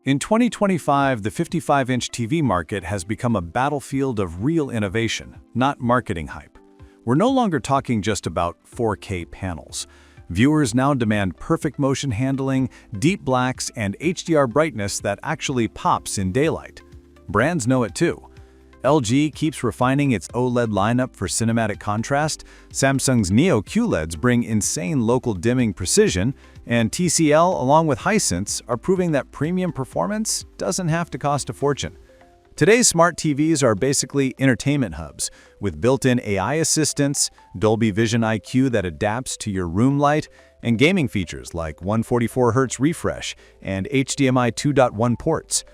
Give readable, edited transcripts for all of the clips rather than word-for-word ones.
In 2025, the 55-inch TV market has become a battlefield of real innovation, not marketing hype. We're no longer talking just about 4K panels. Viewers now demand perfect motion handling, deep blacks, and HDR brightness that actually pops in daylight. Brands know it too. LG keeps refining its OLED lineup for cinematic contrast, Samsung's Neo QLEDs bring insane local dimming precision, and TCL, along with Hisense, are proving that premium performance doesn't have to cost a fortune. Today's smart TVs are basically entertainment hubs, with built-in AI assistants, Dolby Vision IQ that adapts to your room light, and gaming features like 144Hz refresh and HDMI 2.1 ports.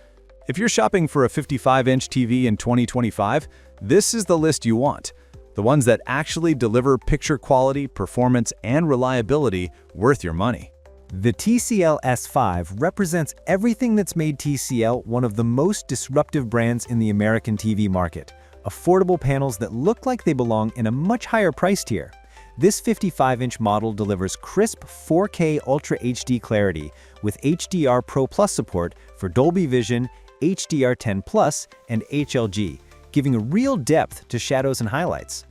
If you're shopping for a 55-inch TV in 2025, this is the list you want. The ones that actually deliver picture quality, performance, and reliability worth your money. The TCL S5 represents everything that's made TCL one of the most disruptive brands in the American TV market. Affordable panels that look like they belong in a much higher price tier. This 55-inch model delivers crisp 4K Ultra HD clarity with HDR Pro Plus support for Dolby Vision, HDR10+, and HLG, giving a real depth to shadows and highlights.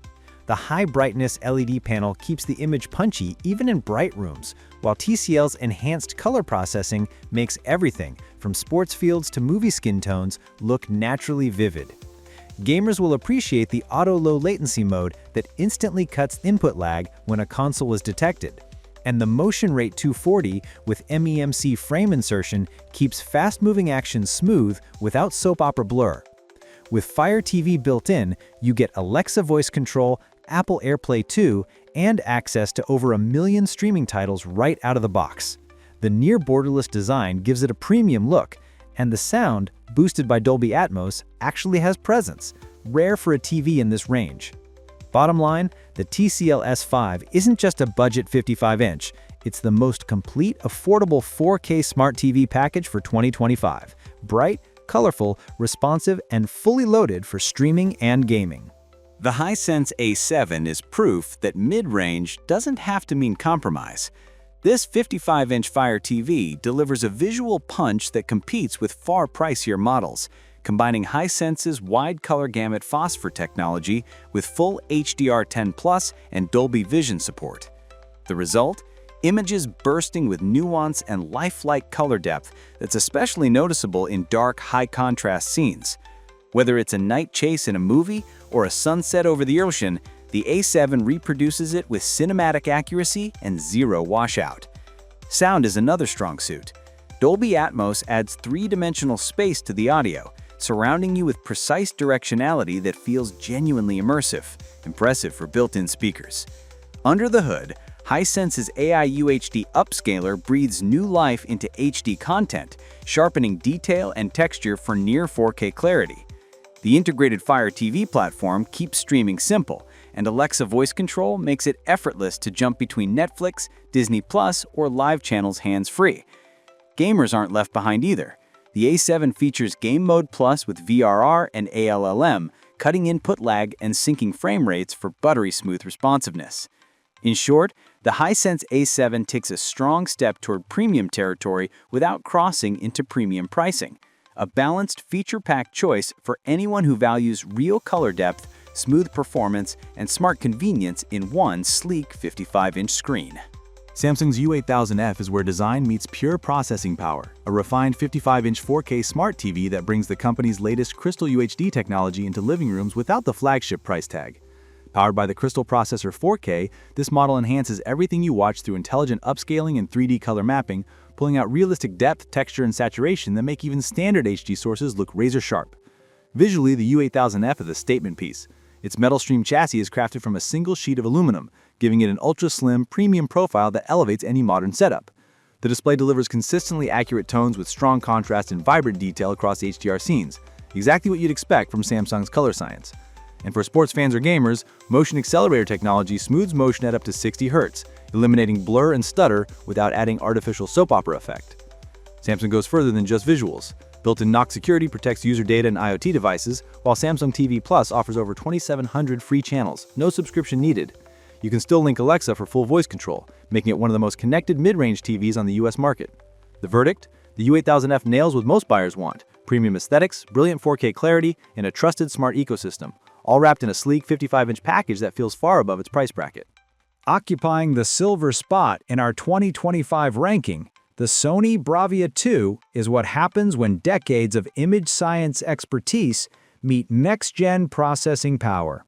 The high-brightness LED panel keeps the image punchy even in bright rooms, while TCL's enhanced color processing makes everything, from sports fields to movie skin tones, look naturally vivid. Gamers will appreciate the auto low latency mode that instantly cuts input lag when a console is detected. And the Motion Rate 240 with MEMC frame insertion keeps fast-moving action smooth without soap opera blur. With Fire TV built in, you get Alexa voice control, Apple AirPlay 2, and access to over 1 million streaming titles right out of the box. The near-borderless design gives it a premium look, and the sound, boosted by Dolby Atmos, actually has presence, rare for a TV in this range. Bottom line, the TCL S5 isn't just a budget 55-inch, it's the most complete, affordable 4K smart TV package for 2025. Bright, colorful, responsive, and fully loaded for streaming and gaming. The Hisense A7 is proof that mid-range doesn't have to mean compromise. This 55-inch Fire TV delivers a visual punch that competes with far pricier models, combining Hisense's wide color gamut phosphor technology with full HDR10+ and Dolby Vision support. The result? Images bursting with nuance and lifelike color depth that's especially noticeable in dark, high-contrast scenes. Whether it's a night chase in a movie or a sunset over the ocean, the A7 reproduces it with cinematic accuracy and zero washout. Sound is another strong suit. Dolby Atmos adds three-dimensional space to the audio, surrounding you with precise directionality that feels genuinely immersive, impressive for built-in speakers. Under the hood, Hisense's AI UHD upscaler breathes new life into HD content, sharpening detail and texture for near 4K clarity. The integrated Fire TV platform keeps streaming simple, and Alexa voice control makes it effortless to jump between Netflix, Disney+, or live channels hands-free. Gamers aren't left behind either. The A7 features Game Mode Plus with VRR and ALLM, cutting input lag and syncing frame rates for buttery smooth responsiveness. In short, the Hisense A7 takes a strong step toward premium territory without crossing into premium pricing. A balanced, feature-packed choice for anyone who values real color depth, smooth performance, and smart convenience in one sleek 55-inch screen. Samsung's U8000F is where design meets pure processing power, a refined 55-inch 4K smart TV that brings the company's latest Crystal UHD technology into living rooms without the flagship price tag. Powered by the Crystal Processor 4K, this model enhances everything you watch through intelligent upscaling and 3D color mapping, pulling out realistic depth, texture, and saturation that make even standard HD sources look razor-sharp. Visually, the U8000F is a statement piece. Its metal stream chassis is crafted from a single sheet of aluminum, giving it an ultra-slim, premium profile that elevates any modern setup. The display delivers consistently accurate tones with strong contrast and vibrant detail across HDR scenes, exactly what you'd expect from Samsung's color science. And for sports fans or gamers, motion accelerator technology smooths motion at up to 60 Hz, eliminating blur and stutter without adding artificial soap opera effect. Samsung goes further than just visuals. Built-in knock security protects user data and IoT devices, while Samsung TV Plus offers over 2,700 free channels, no subscription needed. You can still link Alexa for full voice control, making it one of the most connected mid-range TVs on the US market. The verdict? The U8000F nails what most buyers want: premium aesthetics, brilliant 4K clarity, and a trusted smart ecosystem, all wrapped in a sleek 55-inch package that feels far above its price bracket. Occupying the silver spot in our 2025 ranking, the Sony BRAVIA 2 is what happens when decades of image science expertise meet next-gen processing power.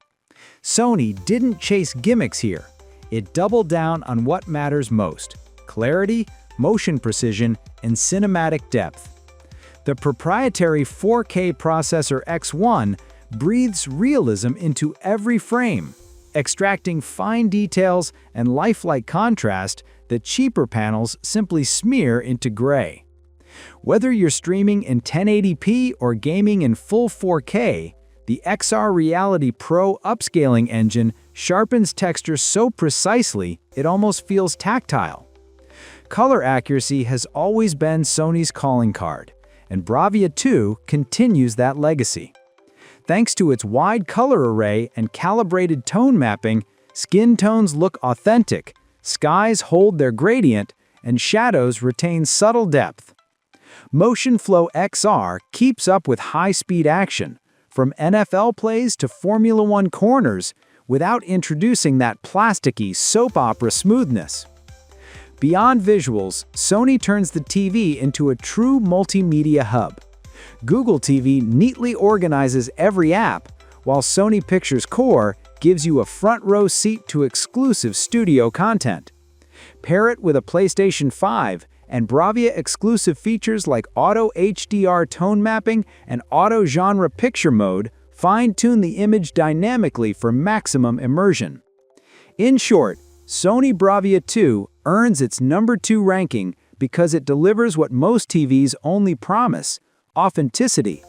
Sony didn't chase gimmicks here. It doubled down on what matters most: clarity, motion precision, and cinematic depth. The proprietary 4K processor X1 breathes realism into every frame, extracting fine details and lifelike contrast that cheaper panels simply smear into gray. Whether you're streaming in 1080p or gaming in full 4K, the XR Reality Pro upscaling engine sharpens texture so precisely it almost feels tactile. Color accuracy has always been Sony's calling card, and BRAVIA 2 continues that legacy. Thanks to its wide color array and calibrated tone mapping, skin tones look authentic, skies hold their gradient, and shadows retain subtle depth. Motion Flow XR keeps up with high-speed action, from NFL plays to Formula One corners, without introducing that plasticky soap opera smoothness. Beyond visuals, Sony turns the TV into a true multimedia hub. Google TV neatly organizes every app, while Sony Pictures Core gives you a front-row seat to exclusive studio content. Pair it with a PlayStation 5, and BRAVIA exclusive features like Auto HDR tone mapping and Auto Genre Picture Mode fine-tune the image dynamically for maximum immersion. In short, Sony BRAVIA 2 earns its number 2 ranking because it delivers what most TVs only promise: authenticity.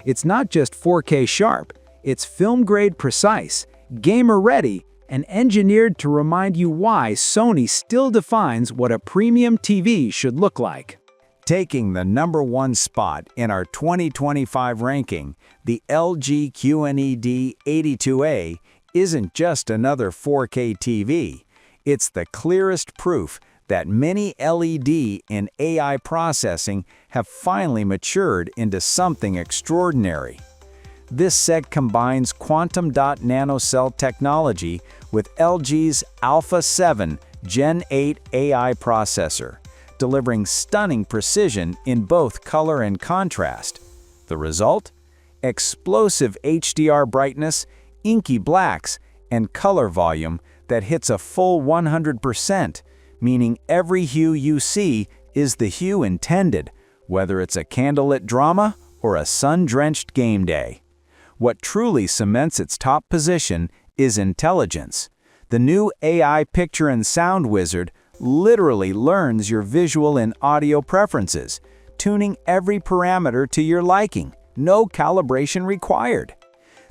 It's not just 4K sharp, it's film-grade precise, gamer-ready, and engineered to remind you why Sony still defines what a premium TV should look like. Taking the number 1 spot in our 2025 ranking, the LG QLED 82A isn't just another 4K TV. It's the clearest proof that mini LED and AI processing have finally matured into something extraordinary. This set combines quantum dot nanocell technology with LG's Alpha 7 Gen 8 AI processor, delivering stunning precision in both color and contrast. The result? Explosive HDR brightness, inky blacks, and color volume that hits a full 100%, meaning every hue you see is the hue intended, whether it's a candlelit drama or a sun-drenched game day. What truly cements its top position is intelligence. The new AI Picture and Sound Wizard literally learns your visual and audio preferences, tuning every parameter to your liking, no calibration required.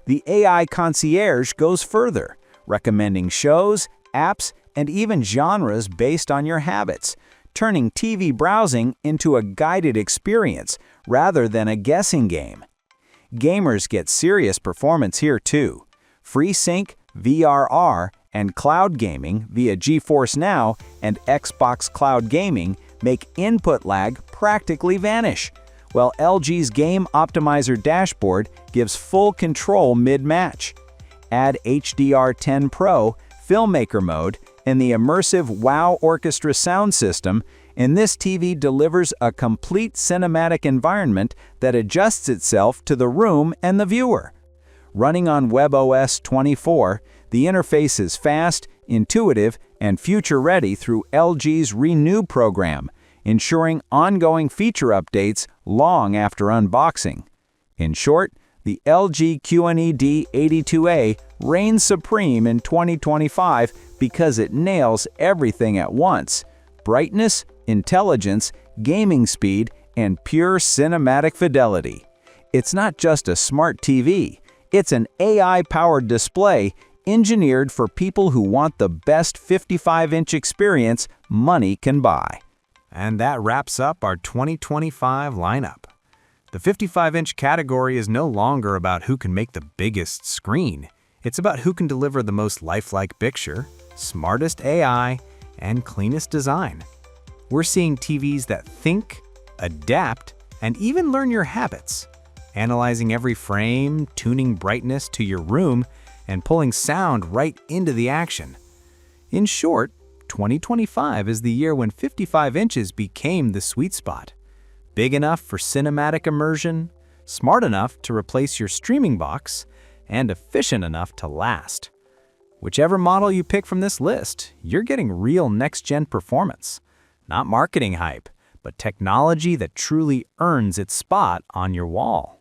The AI Concierge goes further, recommending shows, apps, and even genres based on your habits, turning TV browsing into a guided experience rather than a guessing game. Gamers get serious performance here too. FreeSync, VRR, and cloud gaming via GeForce Now and Xbox Cloud Gaming make input lag practically vanish, while LG's Game Optimizer dashboard gives full control mid-match. Add HDR10 Pro, Filmmaker Mode, and the immersive WOW Orchestra sound system, and this TV delivers a complete cinematic environment that adjusts itself to the room and the viewer. Running on WebOS 24, the interface is fast, intuitive, and future-ready through LG's Renew program, ensuring ongoing feature updates long after unboxing. In short, the LG QLED 82A reigns supreme in 2025 because it nails everything at once: brightness, intelligence, gaming speed, and pure cinematic fidelity. It's not just a smart TV, it's an AI-powered display engineered for people who want the best 55-inch experience money can buy. And that wraps up our 2025 lineup. The 55-inch category is no longer about who can make the biggest screen. It's about who can deliver the most lifelike picture, smartest AI, and cleanest design. We're seeing TVs that think, adapt, and even learn your habits, analyzing every frame, tuning brightness to your room, and pulling sound right into the action. In short, 2025 is the year when 55 inches became the sweet spot. Big enough for cinematic immersion, smart enough to replace your streaming box, and efficient enough to last. Whichever model you pick from this list, you're getting real next-gen performance. Not marketing hype, but technology that truly earns its spot on your wall.